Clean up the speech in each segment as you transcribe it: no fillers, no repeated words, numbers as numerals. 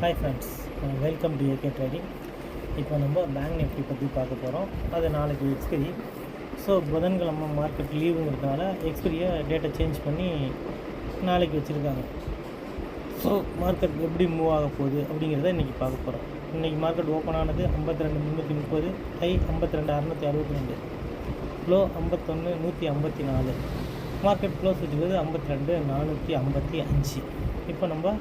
Hi friends, welcome to AK trading. இப்போ நம்ம bank Nifty பற்றி பார்க்க போகிறோம். அது நாளைக்கு எக்ஸ்பிரி. ஸோ புதன்கிழமை மார்க்கெட் லீவுங்கிறதுனால எக்ஸ்பிரியை டேட்டை சேஞ்ச் பண்ணி நாளைக்கு வச்சுருக்காங்க. ஸோ மார்க்கெட் எப்படி மூவ் ஆக போகுது அப்படிங்கிறத இன்றைக்கி பார்க்க போகிறோம். இன்றைக்கி மார்க்கெட் ஓப்பன் ஆனது 52,330, ஹை 52,662, லோ 51,154, மார்க்கெட் க்ளோஸ் வச்சுக்கிறது 52,455. இப்போ நம்ம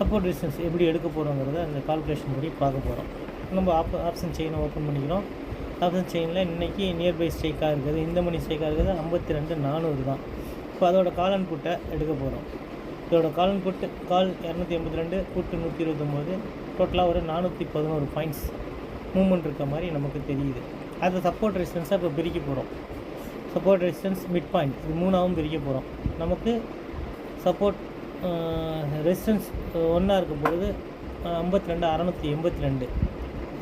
சப்போர்ட் ரெசிஸ்டன்ஸ் எப்படி எடுக்க போகிறோங்கிறத அந்த கால்குலேஷன் படி பார்க்க போகிறோம். நம்ம ஆப்ஷன் செயினை ஓப்பன் பண்ணிக்கிறோம். ஆப்ஷன் செயினில் இன்றைக்கி நியர்பை ஸ்ட்ரைக்காக இருக்குது, இந்த மணி ஸ்ட்ரைக்காக இருக்குது 52,400 தான். இப்போ அதோட கால் அண்ட் புட்டை எடுக்க போகிறோம். இதோட கால் அண்ட் புட்டு கால் 282, புட்டு 129, டோட்டலாக ஒரு 411 பாயிண்ட்ஸ் மூவ்மெண்ட் இருக்க மாதிரி நமக்கு தெரியுது. அதை சப்போர்ட் ரெசிஸ்டன்ஸாக இப்போ பிரிக்க போகிறோம். சப்போர்ட் ரெசிஸ்டன்ஸ் மிட் பாயிண்ட் இது மூணாவும் பிரிக்க போகிறோம். நமக்கு சப்போர்ட் ரெசிஸ்டன்ஸ் ஒன்றா இருக்க போகிறது 52,682,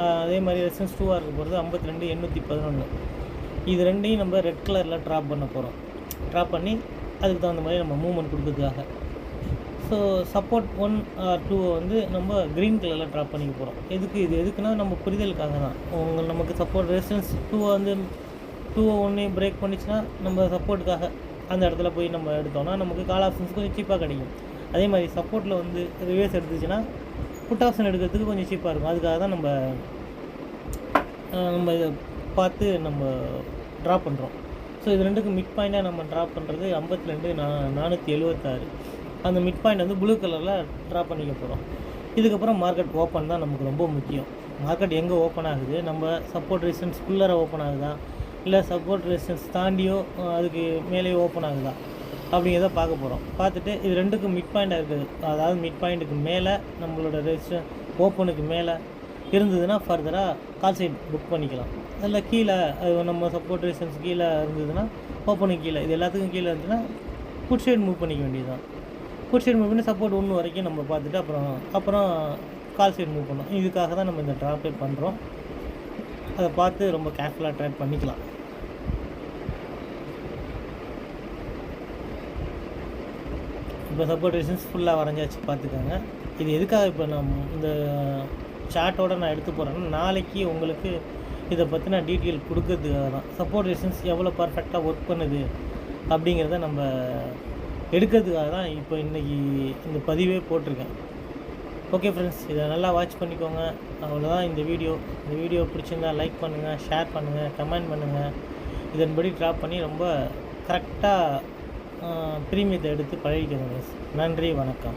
அதே மாதிரி ரெசிஸ்டன்ஸ் 2ஆக இருக்க போகிறது 52,811. இது ரெண்டையும் நம்ம ரெட் கலரில் ட்ராப் பண்ண போகிறோம். ட்ராப் பண்ணி அதுக்கு தகுந்த மாதிரி நம்ம மூவ்மெண்ட் கொடுக்கறதுக்காக. ஸோ சப்போர்ட் 1 or 2 வந்து நம்ம க்ரீன் கலரில் ட்ராப் பண்ணிக்க போகிறோம். எதுக்குன்னா நம்ம புரிதலுக்காக தான். நமக்கு சப்போர்ட் ரெசிஸ்டன்ஸ் 2 வந்து 2 பிரேக் பண்ணிச்சுன்னா நம்ம சப்போர்ட்டுக்காக அந்த இடத்துல போய் நம்ம எடுத்தோம்னா நமக்கு கால் ஆப்ஷன்ஸ் கொஞ்சம் சீப்பாக கிடைக்கும். அதே மாதிரி சப்போர்ட்டில் வந்து ரிவர்ஸ் எடுத்துச்சுன்னா புட் ஆப்ஷன் எடுக்கிறதுக்கு கொஞ்சம் சீப்பாக இருக்கும். அதுக்காக தான் நம்ம இதை பார்த்து நம்ம ட்ராப் பண்ணுறோம். ஸோ இது ரெண்டுக்கு மிட் பாயிண்ட்டாக நம்ம ட்ராப் பண்ணுறது 52,476. அந்த மிட் பாயிண்ட் வந்து ப்ளூ கலரில் ட்ராப் பண்ணிக்க போகிறோம். இதுக்கப்புறம் மார்க்கெட் ஓப்பன் தான் நமக்கு ரொம்ப முக்கியம். மார்க்கெட் எங்கே ஓப்பன் ஆகுது, நம்ம சப்போர்ட் ரெசிஸ்டன்ஸ் குள்ளர ஓப்பன் ஆகுதா, இல்லை சப்போர்ட் ரெசிஸ்டன்ஸ் தாண்டியோ அதுக்கு மேலேயோ ஓப்பன் ஆகுதா அப்படிங்கிறத பார்க்க போகிறோம். பார்த்துட்டு இது ரெண்டுக்கும் மிட் பாயிண்டாக இருக்குது, அதாவது மிட் பாயிண்ட்டுக்கு மேலே நம்மளோட ரெசிஸ்டன்ஸ் ஓப்பனுக்கு மேலே இருந்ததுன்னா ஃபர்தராக கால் சைட் புக் பண்ணிக்கலாம். அதில் கீழே அது நம்ம சப்போர்ட் ரெசிஸ்டன்ஸ் கீழே இருந்ததுன்னா ஓப்பனுக்கு கீழே, இது எல்லாத்துக்கும் கீழே இருந்துச்சுன்னா புட் சைடு மூவ் பண்ணிக்க வேண்டியது தான். புட் சைடு மூவ் பண்ணி சப்போர்ட் 1 வரைக்கும் நம்ம பார்த்துட்டு அப்புறம் கால் சைடு மூவ் பண்ணோம். இதுக்காக தான் நம்ம இந்த ட்ராப்பே பண்ணுறோம். அதை பார்த்து ரொம்ப கேர்ஃபுல்லாக ட்ரேட் பண்ணிக்கலாம். இப்போ சப்போர்ட் ரெசிஸ்டன்ஸ் ஃபுல்லாக வரைஞ்சாச்சு பார்த்துக்கோங்க. இது எதுக்காக இப்போ நம்ம இந்த சார்ட்டோடு நான் எடுத்து போகிறேன்னா நாளைக்கு உங்களுக்கு இதை பற்றின டீட்டெயில் கொடுக்கறதுக்காக தான். சப்போர்ட் ரெசிஸ்டன்ஸ் எவ்வளோ பர்ஃபெக்டாக ஒர்க் பண்ணுது அப்படிங்கிறத நம்ம எடுக்கிறதுக்காக தான் இப்போ இன்றைக்கி இந்த பதிவே போட்டிருக்கேன். ஓகே ஃப்ரெண்ட்ஸ், இதை நல்லா வாட்ச் பண்ணிக்கோங்க. அவ்வளோதான் இந்த வீடியோ பிடிச்சிருந்தால் லைக் பண்ணுங்கள், ஷேர் பண்ணுங்கள், கமெண்ட் பண்ணுங்கள். இதன்படி ட்ராப் பண்ணி ரொம்ப கரெக்டாக ப்ரீமியத்தை எடுத்து பழகிக்கணும். நன்றி, வணக்கம்.